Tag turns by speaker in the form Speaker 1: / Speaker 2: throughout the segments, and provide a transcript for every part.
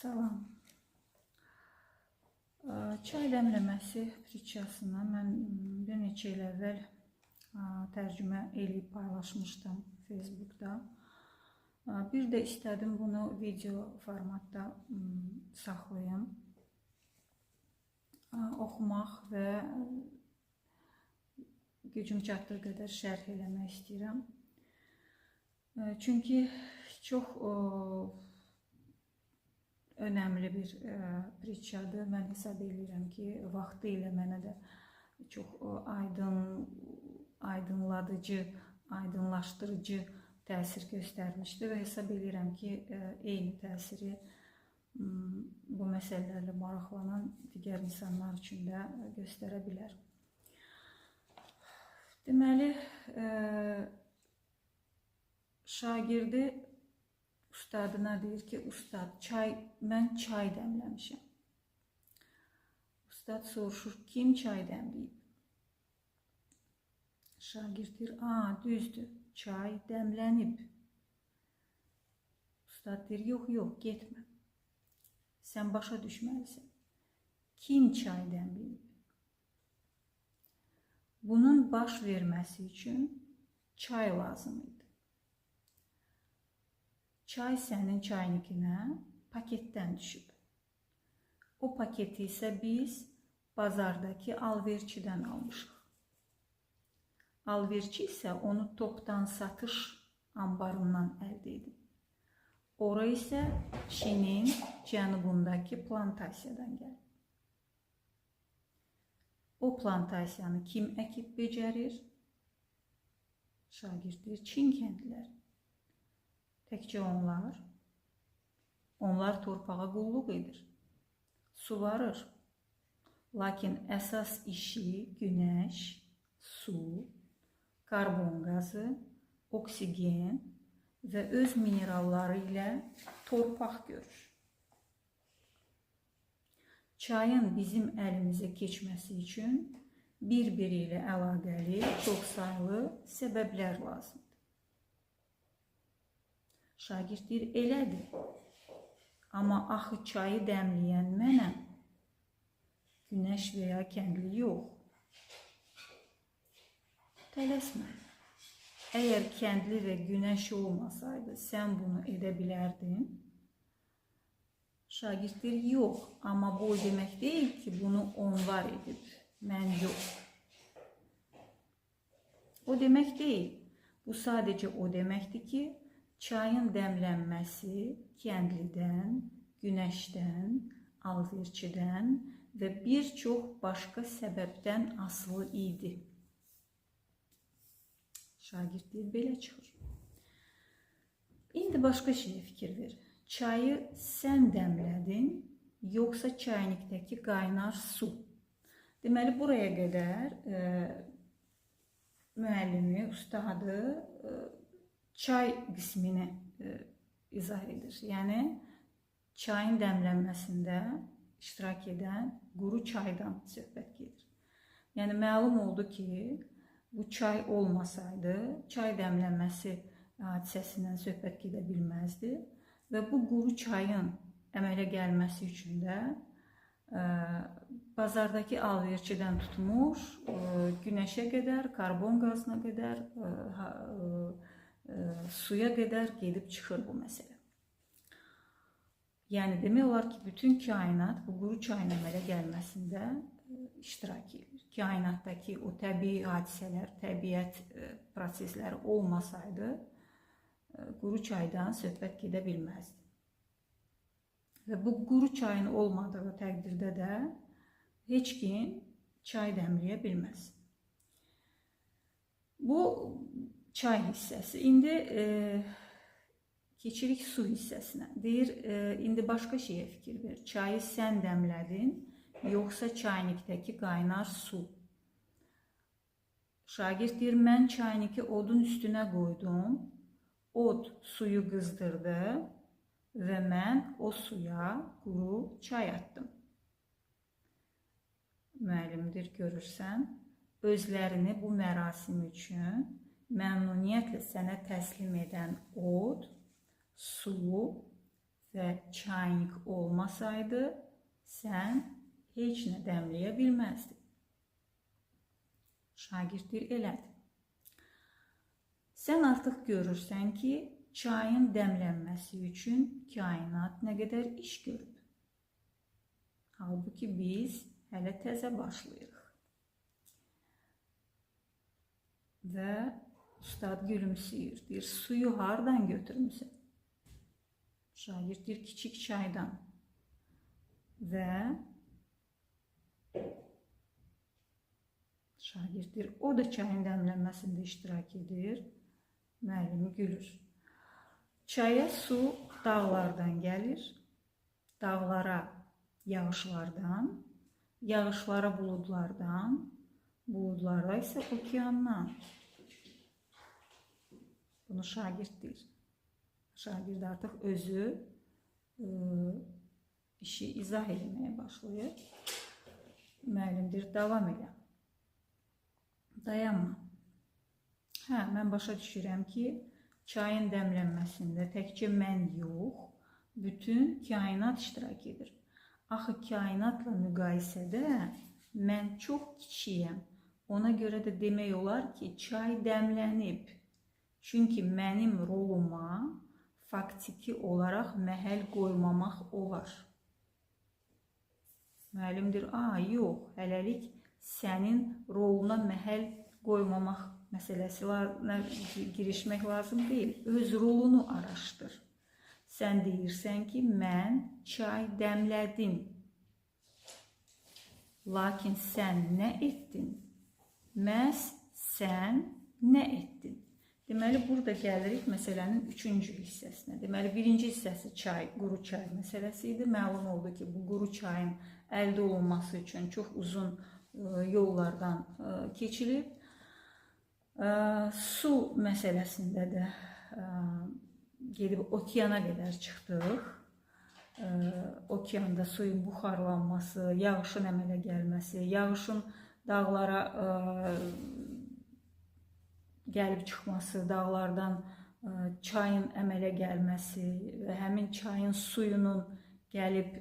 Speaker 1: Salam. Çay dəmləməsi prikçasını mən bir neçə il əvvəl tərcümə eləyib paylaşmışdım Facebookda. Bir də istədim bunu video formatda saxlayım, oxumaq və gücüm çatdığı qədər şərh eləmək istəyirəm. Çünki çox önəmli bir prikçadır. Mən hesab edirəm ki, vaxtı ilə mənə də çox aydınladıcı, aydınlaşdırıcı təsir göstərmişdir və hesab edirəm ki, eyni təsiri bu məsələlərlə maraqlanan digər insanlar üçün də göstərə bilər. Deməli, şagirdi ustadına deyir ki, ustad, mən çay dəmləmişəm. Ustad soruşur, kim çay dəmləyib? Şagird deyir, düzdür, çay dəmlənib. Ustad deyir, yox, getmə. Sən başa düşməlisən. Kim çay dəmləyib? Bunun baş verməsi üçün çay lazım idi. Çay sənin çaynikinə paketdən düşüb. O paketi isə biz bazardakı alverçidən almışıq. Alverçi isə onu topdan satış anbarından əldə edib. Ora isə Çinin cənubundakı plantasiyadan gəlib. O plantasiyanı kim əkib becərir? Şagird deyir, Çin kəndliləri. Təkcə onlar. Onlar torpağa qulluq edir, suvarır. Lakin əsas işi günəş, su, karbon qazı, oksigen və öz mineralları ilə torpaq görür. Çayın bizim əlimizə keçməsi üçün bir-biri ilə əlaqəli çoxsaylı səbəblər lazımdır. Şagird deyir, elədir. Amma axı çayı dəmləyən mənəm. Günəş və ya kəndli yox. Tələsmə. Əgər kəndli və günəş olmasaydı, sən bunu edə bilərdin. Şagird deyir, yox. Amma bu demək deyil ki, bunu onlar edib. Mən yox. O demək deyil. Bu sadəcə o deməkdir ki, çayın dəmlənməsi kəndlidən, günəşdən, alverçidən və bir çox başqa səbəbdən asılı idi. Şagird deyir, belə çıxır. İndi başqa şeyə fikir ver. Çayı sən dəmlədin, yoxsa çaynikdəki qaynar su? Deməli, buraya qədər müəllimi, ustadı çay qismini izah edir. Yəni, çayın dəmlənməsində iştirak edən quru çaydan söhbət gedir. Yəni, məlum oldu ki, bu çay olmasaydı, çay dəmlənməsi hadisəsindən söhbət gedə bilməzdi və bu quru çayın əmələ gəlməsi üçün də bazardakı alverçidən tutmuş, günəşə qədər, karbon qazına qədər, suya qədər gedib çıxır bu məsələ. Yəni, demək olar ki, bütün kainat bu quru çayın əmələ gəlməsində iştirak edir. Kainatdakı o təbii hadisələr, təbiət prosesləri olmasaydı, quru çaydan söhbət gedə bilməzdi. Və bu quru çayın olmadığı təqdirdə də heç kim çay dəmləyə bilməz. Bu çay hissəsi. İndi keçirik su hissəsinə. Deyir, indi başqa şeyə fikir ver. Çayı sən dəmlədin, yoxsa çaynikdəki qaynar su? Şagird deyir, mən çayniki odun üstünə qoydum, od suyu qızdırdı və mən o suya quru çay atdım. Müəllimdir, görürsən, özlərini bu mərasim üçün məmnuniyyətlə sənə təslim edən od, su və çaynik olmasaydı, sən heç nə dəmləyə bilməzdin. Şagird deyir, elədir. Sən artıq görürsən ki, çayın dəmlənməsi üçün kainat nə qədər iş görüb. Halbuki biz hələ təzə başlayırıq. Və ustad gülümsüyür, deyir, suyu hardan götürmüsən? Şagird deyir, kiçik çaydan. Və şagird deyir, o da çayın dəmlənməsində iştirak edir. Müəllimi gülür. Çaya su dağlardan gəlir, dağlara yağışlardan, yağışlara buludlardan, buludlara isə okeandan. Bunu şagird deyir. Şagird artıq özü işi izah etməyə başlayır. Müəllim deyir, davam elə. Dayanma. Mən başa düşürəm ki, çayın dəmlənməsində təkcə mən yox, bütün kainat iştirak edir. Axı kainatla müqayisədə mən çox kiçiyəm. Ona görə də demək olar ki, çay dəmlənib. Çünki mənim roluma faktiki olaraq məhəl qoymamaq olar. Müəllim deyir, yox, hələlik sənin roluna məhəl qoymamaq məsələsilə girişmək lazım deyil. Öz rolunu araşdır. Sən deyirsən ki, mən çay dəmlədim. Lakin sən nə etdin? Məhz sən nə etdin? Deməli, burada gəlirik məsələnin 3-cü hissəsinə. Deməli, 1-ci hissəsi çay, quru çay məsələsi idi. Məlum oldu ki, bu quru çayın əldə olunması üçün çox uzun yollardan keçilib. Su məsələsində də gedib okeana qədər çıxdıq. Okeanda suyun buxarlanması, yağışın əmələ gəlməsi, yağışın dağlara gəlib çıxması, dağlardan çayın əmələ gəlməsi və həmin çayın suyunun gəlib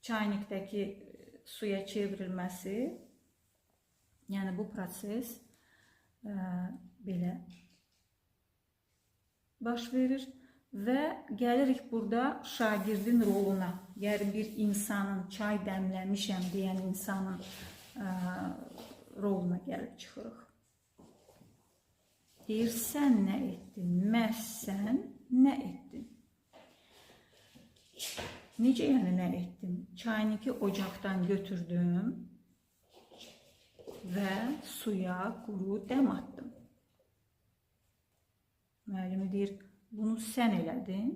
Speaker 1: çaynikdəki suya çevrilməsi, yəni bu proses belə baş verir və gəlirik burada şagirdin roluna. Yəni bir insanın, çay dəmləmişəm deyən insanın roluna gəlib çıxırıq. Deyir, sən nə etdin? Məhz sən nə etdin? Necə yəni nə etdim? Çayniki ocaqdan götürdüm və suya quru dəm atdım. Müəllimi deyir, bunu sən elədin.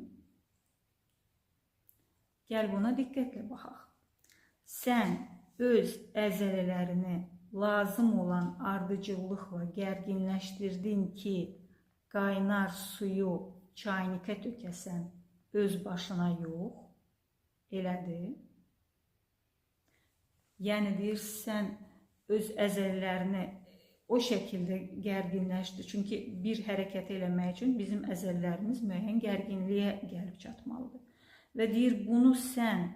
Speaker 1: Gəl buna diqqətlə baxaq. Sən öz əzələlərini lazım olan ardıcıllıqla gərginləşdirdin ki, qaynar suyu çaynikə tökəsən öz başına yox, elədi. Yəni deyir, sən öz əzəllərini o şəkildə gərginləşdir. Çünki bir hərəkət eləmək üçün bizim əzəllərimiz müəyyən gərginliyə gəlib çatmalıdır. Və deyir, bunu sən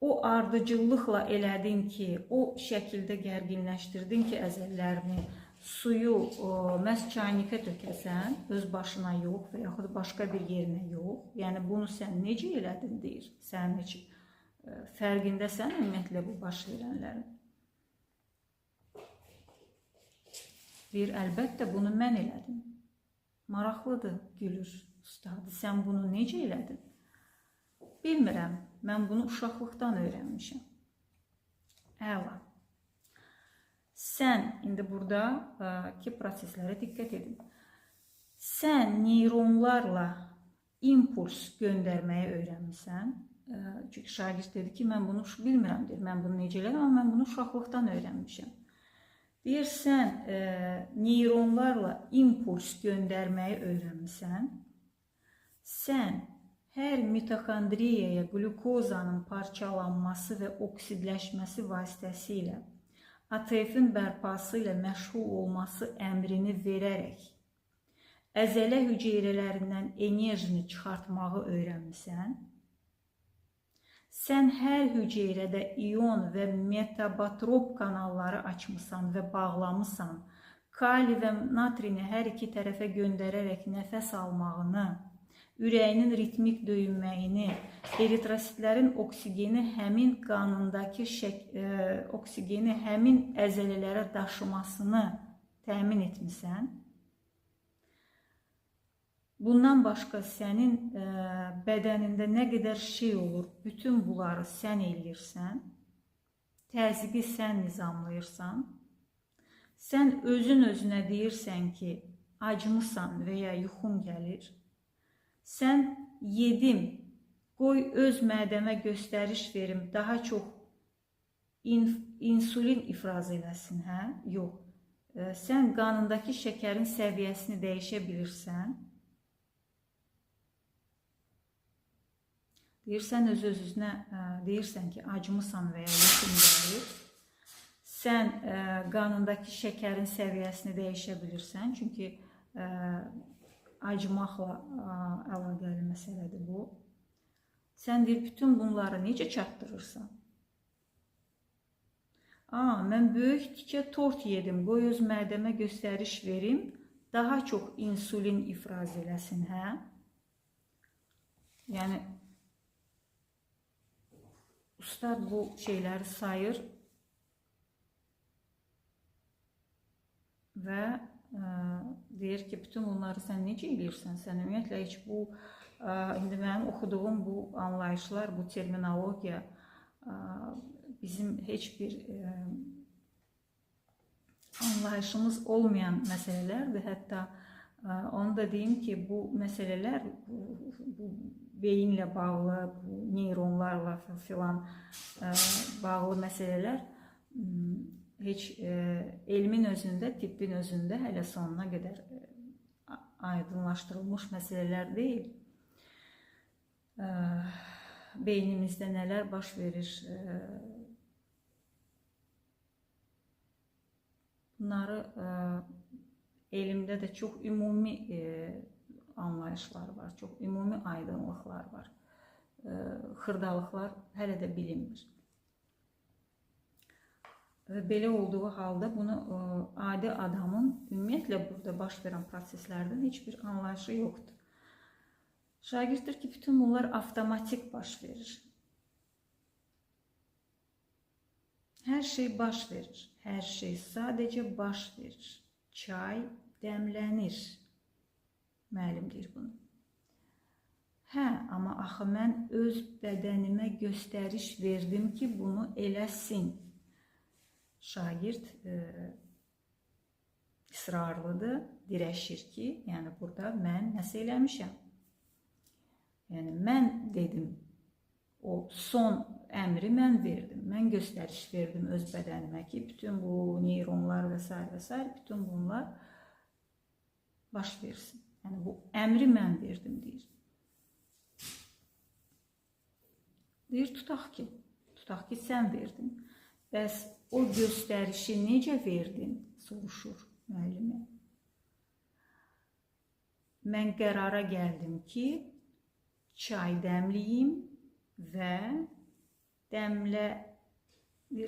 Speaker 1: o ardıcıllıqla elədin ki, o şəkildə gərginləşdirdin ki, əzəllərini, suyu məhz çaynikə tökəsən, öz başına yox və yaxud başqa bir yerinə yox. Yəni, bunu sən necə elədin, deyir. Sən heç fərqindəsən ümumiyyətlə bu baş verənlərin. Deyir, əlbəttə bunu mən elədim. Maraqlıdır, gülür ustadı. Sən bunu necə elədin? Bilmirəm, mən bunu uşaqlıqdan öyrənmişəm. Əla. Sən, indi buradakı proseslərə diqqət edin. Sən neyronlarla impuls göndərməyi öyrənmişsən. Çünki şagird dedi ki, mən bunu bilmirəm, deyir. Mən bunu necə elədim, amma mən bunu uşaqlıqdan öyrənmişəm. Deyir, sən neyronlarla impuls göndərməyi öyrənmişsən. Sən hər mitoxondriyaya qlükozanın parçalanması və oksidləşməsi vasitəsilə ATF-in bərpası ilə məşğul olması əmrini verərək əzələ hüceyrələrindən enerjini çıxartmağı öyrənmisən. Sən hər hüceyrədə ion və metabotrop kanalları açmısan və bağlamısan. Kali və natrini hər iki tərəfə göndərərək nəfəs almağını, ürəyinin ritmik döyünməyini, eritrositlərin oksigeni həmin qanındakı oksigeni həmin əzələlərə daşımasını təmin etmisən. Bundan başqa sənin bədənində nə qədər şey olur, bütün bunları sən eləyirsən, təzyiqi sən nizamlayırsan, sən özün özünə deyirsən ki, acmısan və ya yuxun gəlir, sən yedim, qoy öz mədəmə göstəriş verim, daha çox insulin ifraz eləsin, hə? Yox. Sən qanındakı şəkərin səviyyəsini dəyişə bilirsən. Deyirsən öz-özünə, deyirsən ki, acmısan və ya yuxun gəlir. Sən qanındakı şəkərin səviyyəsini dəyişə bilirsən. Çünki acmaqla əlaqəli məsələdir bu. Sən deyir, bütün bunları necə çatdırırsan? Mən böyük tikə tort yedim, qoy öz mədəmə göstəriş verim, daha çox insulin ifraz eləsin, hə? Yəni, ustad bu şeyləri sayır və deyir ki, bütün bunları sən necə eləyirsən? Sən ümumiyyətlə heç bu, indi mənim oxuduğum bu anlayışlar, bu terminologiya bizim heç bir anlayışımız olmayan məsələlərdir. Hətta onu da deyim ki, bu məsələlər, bu beyinlə bağlı, bu neyronlarla filan bağlı məsələlər heç elmin özündə, tibbin özündə hələ sonuna qədər aydınlaşdırılmış məsələlər deyil. Beynimizdə nələr baş verir? Bunları elmdə də çox ümumi anlayışlar var, çox ümumi aydınlıqlar var. Xırdalıqlar hələ də bilinmir. Və belə olduğu halda bunu adi adamın ümumiyyətlə burada baş verən proseslərdən heç bir anlayışı yoxdur. Şagirddir ki, bütün bunlar avtomatik baş verir. Hər şey baş verir. Hər şey sadəcə baş verir. Çay dəmlənir. Müəllim deyir bunu. Hə, amma axı mən öz bədənimə göstəriş verdim ki, bunu eləsin. Şagird israrlıdır, dirəşir ki, yəni burada mən nəsə eləmişəm. Yəni mən dedim, o son əmri mən verdim, mən göstəriş verdim öz bədənimə ki, bütün bu neyronlar və s. bütün bunlar baş versin. Yəni bu əmri mən verdim deyir. Deyir, tutaq ki sən verdin. Bəs o göstərişi necə verdin, soruşur müəllimə. Mən qərara gəldim ki, çay dəmliyim və dəmlə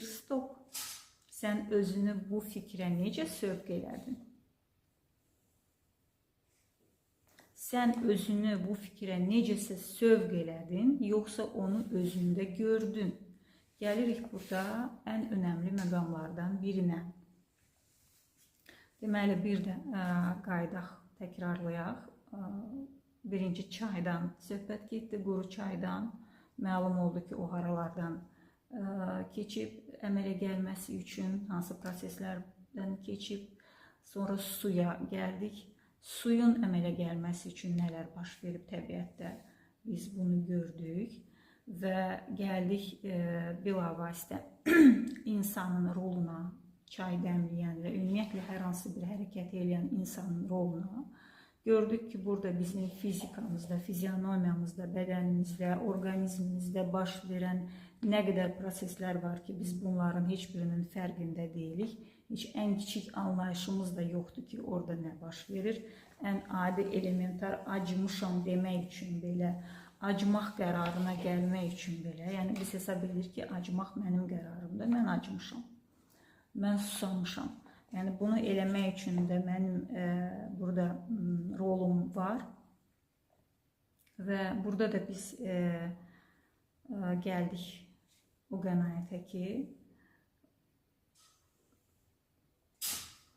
Speaker 1: stop. Sən özünü bu fikrə necə sövq elədin? Sən özünü bu fikrə necəsə sövq elədin, yoxsa onu özündə gördün? Gəlirik burada ən önəmli məqamlardan birinə. Deməli, bir də qaydaq, təkrarlayaq. Birinci çaydan söhbət getdi, quru çaydan. Məlum oldu ki, o haralardan keçib, əmələ gəlməsi üçün hansı proseslərdən keçib. Sonra suya gəldik. Suyun əmələ gəlməsi üçün nələr baş verib təbiətdə, biz bunu gördük. Və gəldik bilavasitə insanın roluna, çay dəmləyən və ümumiyyətlə hər hansı bir hərəkət edən insanın roluna. Gördük ki, burada bizim fizikamızda, fizionomiyamızda, bədənimizdə, orqanizmimizdə baş verən nə qədər proseslər var ki, biz bunların heç birinin fərqində deyilik. Heç ən kiçik anlayışımız da yoxdur ki, orada nə baş verir. Ən adi elementar acımışam demək üçün belə, acımaq qərarına gəlmək üçün belə. Yəni biz hesab edirik ki, acımaq mənim qərarımdır. Mən acımışam. Mən susamışam. Yəni bunu eləmək üçün də mənim burada rolum var. Və burada da biz gəldik o qənaətə ki,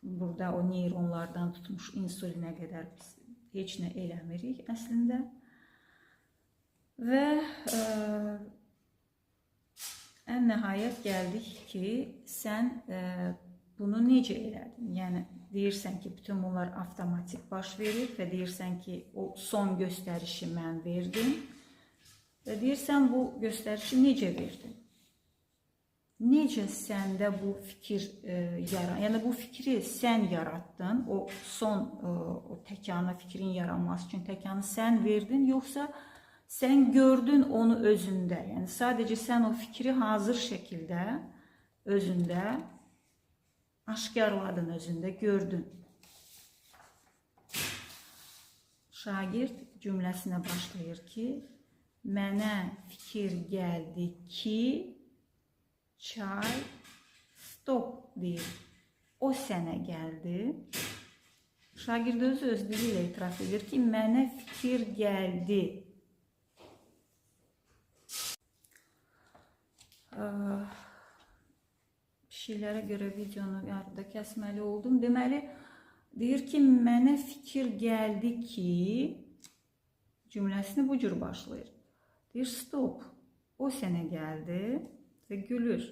Speaker 1: burada o neyronlardan tutmuş insulinə qədər biz heç nə eləmirik əslində. Və ən nəhayət gəldik ki, sən bunu necə elədin? Yəni deyirsən ki, bütün bunlar avtomatik baş verir və deyirsən ki, o son göstərişi mən verdim və deyirsən bu göstərişi necə verdin? Necə səndə bu fikir yaran, yəni bu fikri sən yaratdın, o son o təkanı, fikrin yaranması üçün təkanı sən verdin, yoxsa sən gördün onu özündə, yəni sadəcə sən o fikri hazır şəkildə özündə aşkarladın, özündə gördün. Şagird cümləsinə başlayır ki, mənə fikir gəldi ki, çay stop deyir. O sənə gəldi. Şagird öz dili ilə etiraf edir ki, mənə fikir gəldi. Şeylərə görə videonu yarıda kəsməli oldum. Deməli, deyir ki, mənə fikir gəldi ki, cümləsini bu cür başlayır. Deyir, stop, o sənə gəldi və gülür.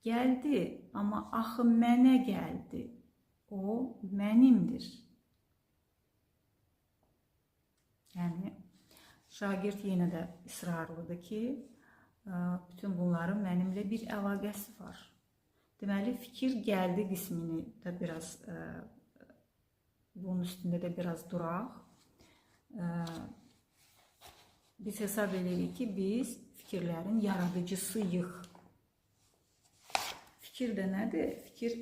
Speaker 1: Gəldi, amma axı mənə gəldi. O mənimdir. Yəni, şagird yenə də israrlıdır ki, bütün bunların mənimlə bir əlaqəsi var. Deməli, fikir gəldi qismini də biraz, bunun üstündə də biraz duraq. Biz hesab edirik ki, biz fikirlərin yaradıcısıyıq. Fikir də nədir? Fikir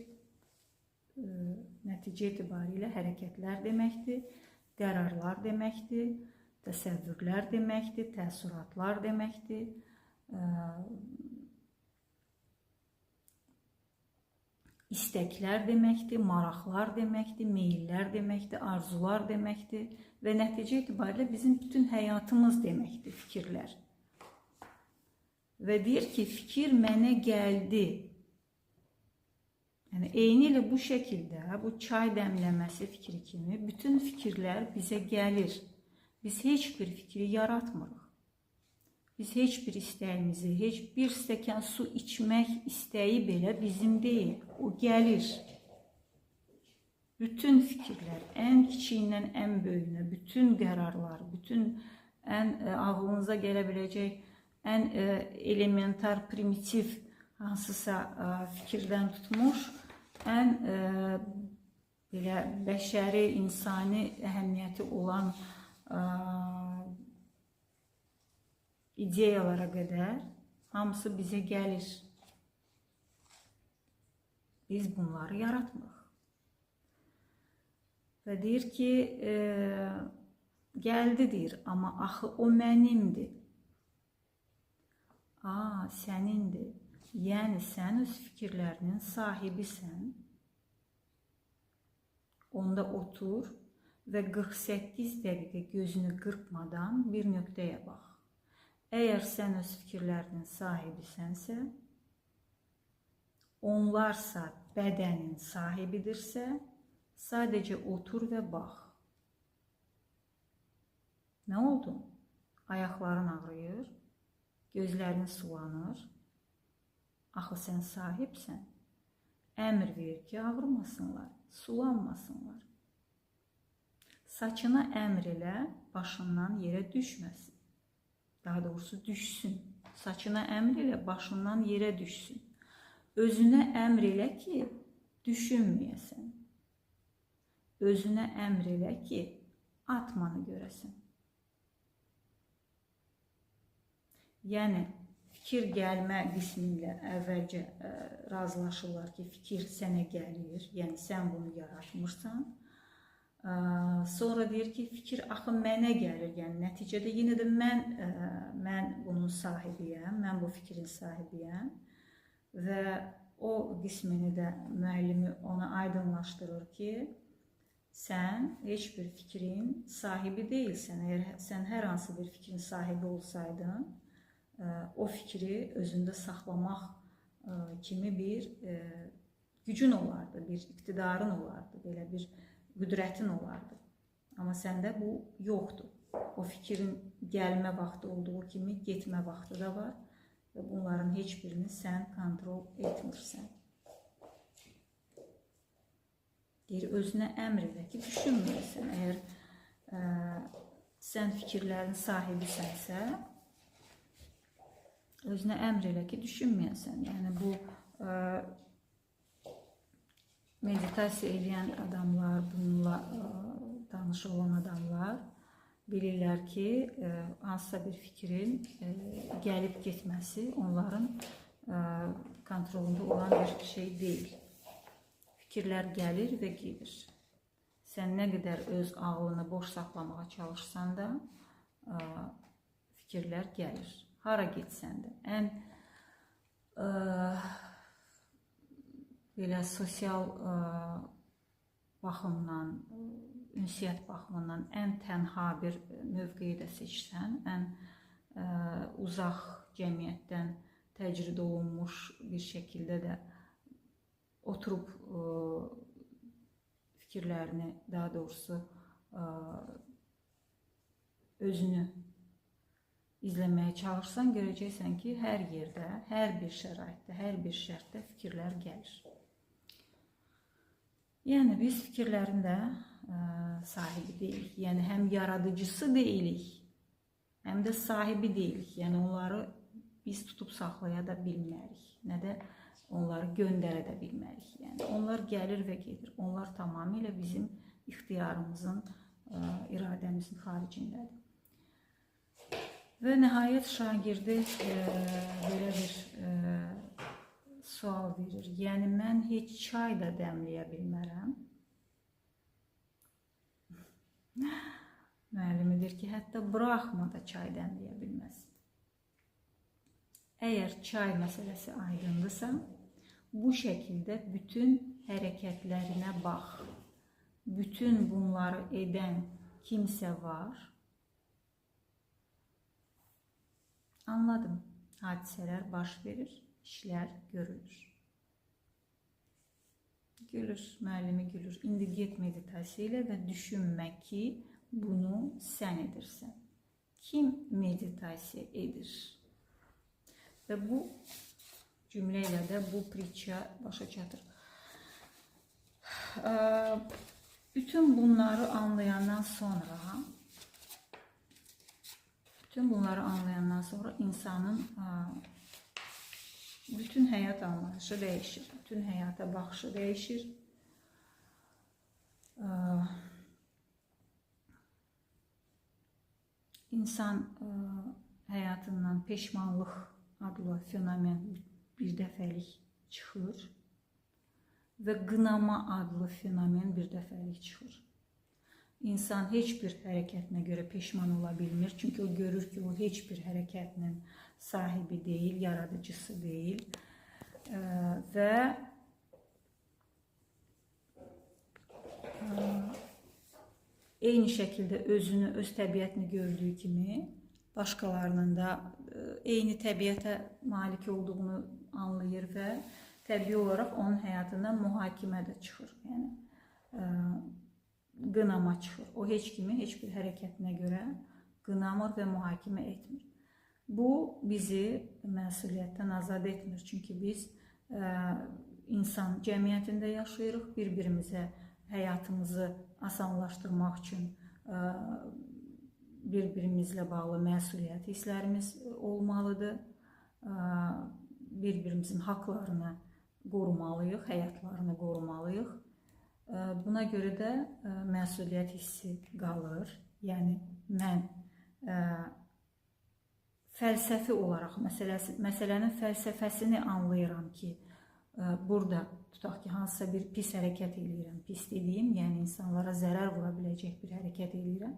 Speaker 1: nəticə etibarilə hərəkətlər deməkdir, qərarlar deməkdir, təsəvvürlər deməkdir, təəssüratlar deməkdir. İstəklər deməkdir, maraqlar deməkdir, meyillər deməkdir, arzular deməkdir və nəticə etibarilə bizim bütün həyatımız deməkdir fikirlər. Və deyir ki, fikir mənə gəldi. Yəni, eyni ilə bu şəkildə, bu çay dəmləməsi fikri kimi bütün fikirlər bizə gəlir. Biz heç bir fikri yaratmırıq. Biz heç bir istəyimizi, heç bir stəkan su içmək istəyi belə bizim deyil. O gəlir. Bütün fikirlər, ən kiçiyindən ən böyüyünə, bütün qərarlar, bütün ən ağlınıza gələ biləcək ən elementar, primitiv hansısa fikirdən tutmuş, ən belə bəşəri, insani əhəmiyyəti olan ideyalara qədər hamısı bizə gəlir. Biz bunları yaratmırıq. Və deyir ki, gəldi deyir, amma axı o mənimdir. Sənindir. Yəni, sən öz fikirlərinin sahibisən. Onda otur və 48 dəqiqə gözünü qırpmadan bir nöqtəyə bax. Əgər sən öz fikirlərinin sahibisənsə, onlarsa bədənin sahibidirsə, sadəcə otur və bax. Nə oldu? Ayaqların ağrıyır, gözlərin sulanır. Axı sən sahibsən. Əmr verir ki, ağrımasınlar, sulanmasınlar. Saçına əmr elə, başından yerə düşməsin. Daha doğrusu düşsün. Saçına əmr elə, başından yerə düşsün. Özünə əmr elə ki, düşünməyəsən. Özünə əmr elə ki, atmanı görəsən. Yəni, fikir gəlmə qismi ilə əvvəlcə razılaşırlar ki, fikir sənə gəlir, yəni sən bunu yaratmırsan. Sonra deyir ki, fikir axı mənə gəlir, yəni nəticədə yenə də mən bunun sahibiyəm, mən bu fikrin sahibiyəm və o qismini də müəllimi ona aydınlaşdırır ki, sən heç bir fikrin sahibi deyilsən. Əgər sən hər hansı bir fikrin sahibi olsaydın, o fikri özündə saxlamaq kimi bir gücün olardı, bir iqtidarın olardı, belə bir qüdrətin olardı. Amma səndə bu yoxdur. O fikrin gəlmə vaxtı olduğu kimi getmə vaxtı da var və bunların heç birini sən kontrol etmirsən. Deyir, özünə əmr elə ki, düşünməyəsən. Əgər sən fikirlərin sahibisənsə, özünə əmr elə ki, düşünməyəsən. Yəni bu meditasiya edən adamlar, bununla tanış olan adamlar bilirlər ki, hansısa bir fikrin gəlib getməsi onların kontrolunda olan bir şey deyil. Fikirlər gəlir və gedir. Sən nə qədər öz ağlını boş saxlamağa çalışsan da, fikirlər gəlir. Hara getsən də. Ən belə sosial baxımdan, ünsiyyət baxımından ən tənha bir mövqeyi də seçsən, ən uzaq cəmiyyətdən təcrid olunmuş bir şəkildə də oturub fikirlərini, daha doğrusu özünü izləməyə çalışsan, görəcəksən ki, hər yerdə, hər bir şəraitdə, hər bir şərtdə fikirlər gəlir. Yəni, biz fikirlərin də sahibi deyilik. Yəni, həm yaradıcısı deyilik, həm də sahibi deyilik. Yəni, onları biz tutub saxlaya da bilmərik, nə də onları göndərə də bilmərik. Yəni, onlar gəlir və gedir. Onlar tamamilə bizim ixtiyarımızın, iradəmizin xaricindədir. Və nəhayət şagirdi belə bir sual verir. Yəni, mən heç çay da dəmləyə bilmərəm. Müəllimi deyir ki, hətta Brahma da çay dəmləyə bilməz. Əgər çay məsələsi aydındırsa, bu şəkildə bütün hərəkətlərinə bax. Bütün bunları edən kimsə var. Anladım. Hadisələr baş verir, işlər görülür. Gülür, müəllimi gülür. İndi get meditasiya ilə və düşünmə ki, bunu sən edirsən. Kim meditasiya edir? Və bu cümlə ilə də bu pritça başa çatır. Bütün bunları anlayandan sonra insanın bütün həyat anlayışı dəyişir. Bütün həyata baxışı dəyişir. İnsan həyatından peşmanlıq adlı fenomen bir dəfəlik çıxır və qınama adlı fenomen bir dəfəlik çıxır. İnsan heç bir hərəkətinə görə peşman ola bilmir. Çünki o görür ki, o heç bir hərəkətinin sahibi deyil, yaradıcısı deyil. Və eyni şəkildə özünü, öz təbiətini gördüyü kimi, başqalarının da eyni təbiətə malik olduğunu anlayır və təbii olaraq onun həyatından mühakimə də çıxır. Yəni, qınama çıxır. O heç kimi, heç bir hərəkətinə görə qınamır və mühakimə etmir. Bu, bizi məsuliyyətdən azad etmir. Çünki biz insan cəmiyyətində yaşayırıq. Bir-birimizə həyatımızı asanlaşdırmaq üçün bir-birimizlə bağlı məsuliyyət hisslərimiz olmalıdır. Bir-birimizin haqlarını qorumalıyıq, həyatlarını qorumalıyıq. Buna görə də məsuliyyət hissi qalır. Yəni, mən fəlsəfi olaraq məsələnin fəlsəfəsini anlayıram ki, burada tutaq ki, hansısa bir pis hərəkət edirəm, pis dediyim, yəni insanlara zərər vura biləcək bir hərəkət edirəm.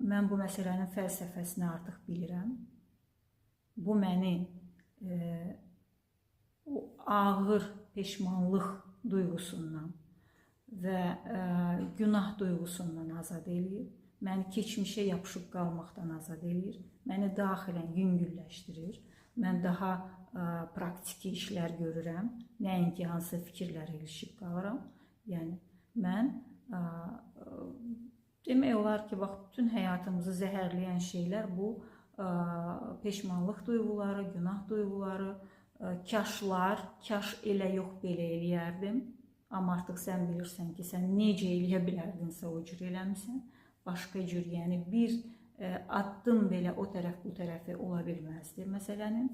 Speaker 1: Mən bu məsələnin fəlsəfəsini artıq bilirəm. Bu məni o ağır peşmanlıq duyğusundan və günah duyğusundan azad edir. Məni keçmişə yapışıb qalmaqdan azad edir. Məni daxilən yüngülləşdirir. Mən daha praktiki işlər görürəm. Nəinki hansı fikirlərə ilişib qalıram. Yəni, mən demək olar ki, bütün həyatımızı zəhərləyən şeylər bu peşmanlıq duyğuları, günah duyğuları, kaşlar, kaş elə yox belə eləyərdim. Amma artıq sən bilirsən ki, sən necə eləyə bilərdinsə o cür eləmişsən. Başqa cür, yəni bir addım belə o tərəf bu tərəfi ola bilməzdir məsələnin.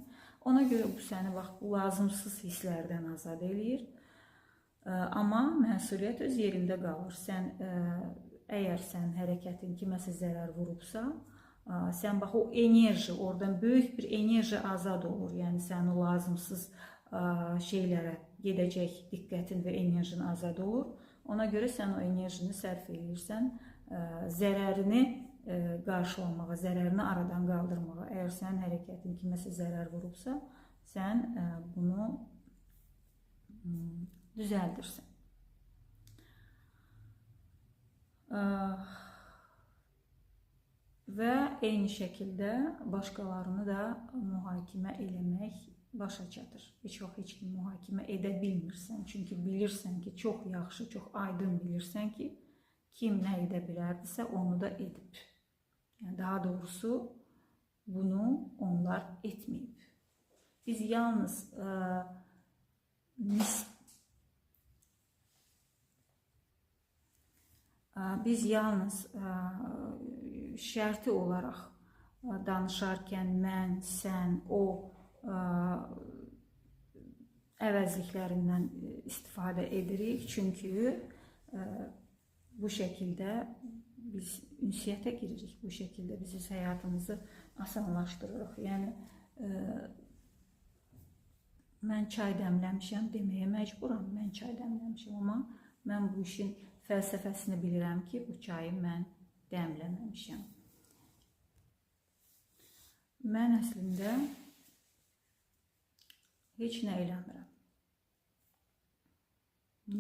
Speaker 1: Ona görə bu səni bu lazımsız hisslərdən azad eləyir. Amma məsuliyyət öz yerində qalır. Əgər sən hərəkətin kiməsə zərər vurubsa, sən bax o enerji, oradan böyük bir enerji azad olur. Yəni sən o lazımsız şeylərə gedəcək diqqətin və enerjin azad olur. Ona görə sən o enerjini sərf edirsən, zərərini qarşılamağa, zərərini aradan qaldırmağa. Əgər sənin hərəkətin kiməsə zərər vurubsa, sən bunu düzəldirsən. Və eyni şəkildə başqalarını da mühakimə eləmək başa çatır. Heç vaxt heç kim mühakimə edə bilmirsən. Çünki bilirsən ki, çox yaxşı, çox aydın bilirsən ki, kim nə edə bilərdisə onu da edib. Yəni, daha doğrusu bunu onlar etməyib. Biz yalnız şərti olaraq danışarkən mən, sən, o əvəzliklərindən istifadə edirik. Çünki bu şəkildə biz ünsiyyətə giririk. Bu şəkildə biz həyatımızı asanlaşdırırıq. Yəni, mən çay dəmləmişəm deməyə məcburam. Mən çay dəmləmişəm, amma mən bu işin fəlsəfəsini bilirəm ki, bu çayı mən dəmləməmişəm. Mən əslində heç nə eləmirəm.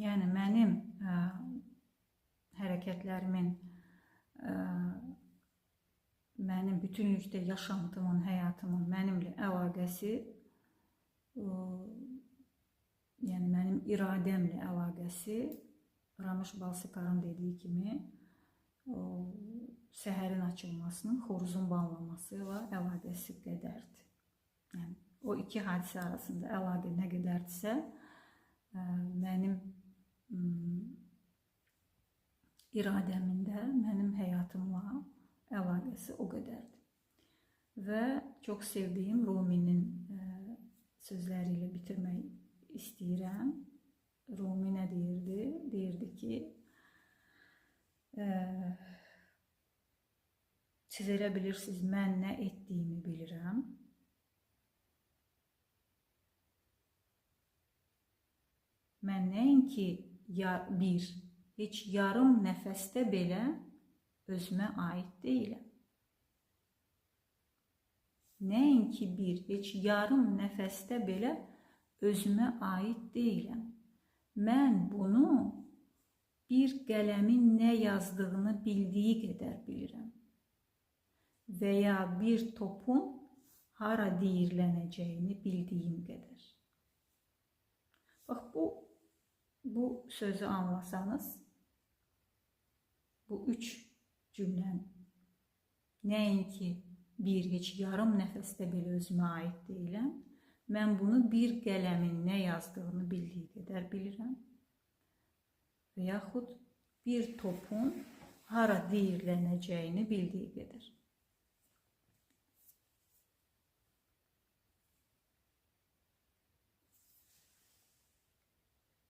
Speaker 1: Yəni, mənim hərəkətlərimin, mənim bütünlükdə yaşantımın, həyatımın mənimlə əlaqəsi, yəni mənim iradəmlə əlaqəsi, Ramesh Balsekarın dediyi kimi, səhərin açılmasının xoruzun banlaması ilə əlaqəsi qədərdir. Yəni, o iki hadisə arasında əlaqə nə qədərdirsə, mənim iradəmində, mənim həyatımla əlaqəsi o qədərdir. Və çox sevdiyim Ruminin sözləri ilə bitirmək istəyirəm. Rumi nə deyirdi? Deyirdi ki, siz elə bilirsiniz, mən nə etdiyimi bilirəm. Mən nəinki heç yarım nəfəsdə belə özümə aid deyiləm. Nəinki heç yarım nəfəsdə belə özümə aid deyiləm. Mən bunu bir qələmin nə yazdığını bildiyi qədər bilirəm. Və ya bir topun hara deyirlənəcəyini bildiyim qədər. Bax, bu sözü anlasanız, bu üç cümləni, nəinki heç yarım nəfəsdə belə özümə aid deyiləm, mən bunu bir qələmin nə yazdığını bildiyi qədər bilirəm və yaxud bir topun hara deyirlənəcəyini bildiyi qədər.